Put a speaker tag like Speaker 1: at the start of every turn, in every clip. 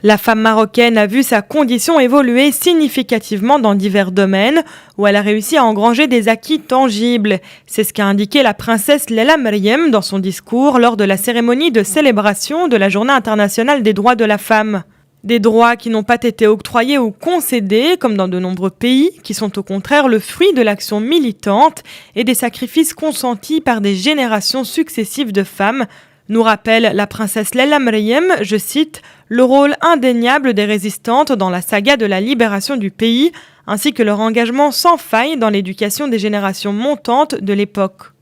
Speaker 1: La femme marocaine a vu sa condition évoluer significativement dans divers domaines où elle a réussi à engranger des acquis tangibles. C'est ce qu'a indiqué la princesse Leila Meriem dans son discours lors de la cérémonie de célébration de la Journée internationale des droits de la femme. Des droits qui n'ont pas été octroyés ou concédés, comme dans de nombreux pays, qui sont au contraire le fruit de l'action militante et des sacrifices consentis par des générations successives de femmes, nous rappelle la princesse Leila Meriem, je cite, « le rôle indéniable des résistantes dans la saga de la libération du pays, ainsi que leur engagement sans faille dans l'éducation des générations montantes de l'époque ».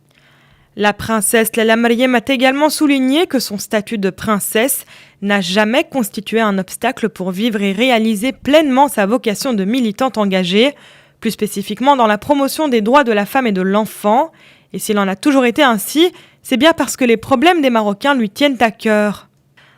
Speaker 1: La princesse Leila Meriem a également souligné que son statut de princesse n'a jamais constitué un obstacle pour vivre et réaliser pleinement sa vocation de militante engagée, plus spécifiquement dans la promotion des droits de la femme et de l'enfant. Et s'il en a toujours été ainsi, c'est bien parce que les problèmes des Marocains lui tiennent à cœur.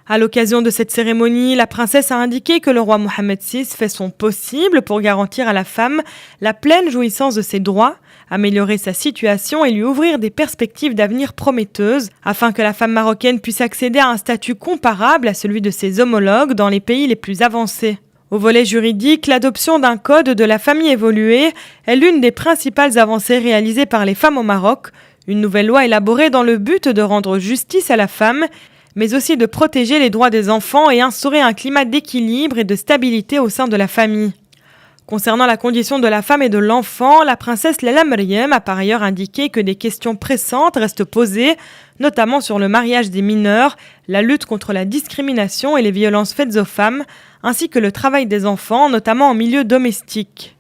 Speaker 1: À l'occasion de cette cérémonie, la princesse a indiqué que le roi Mohammed VI fait son possible pour garantir à la femme la pleine jouissance de ses droits, améliorer sa situation et lui ouvrir des perspectives d'avenir prometteuses, afin que la femme marocaine puisse accéder à un statut comparable à celui de ses homologues dans les pays les plus avancés. Au volet juridique, l'adoption d'un code de la famille évoluée est l'une des principales avancées réalisées par les femmes au Maroc, une nouvelle loi élaborée dans le but de rendre justice à la femme, mais aussi de protéger les droits des enfants et instaurer un climat d'équilibre et de stabilité au sein de la famille. Concernant la condition de la femme et de l'enfant, la princesse Leila Meriem a par ailleurs indiqué que des questions pressantes restent posées, notamment sur le mariage des mineurs, la lutte contre la discrimination et les violences faites aux femmes, ainsi que le travail des enfants, notamment en milieu domestique.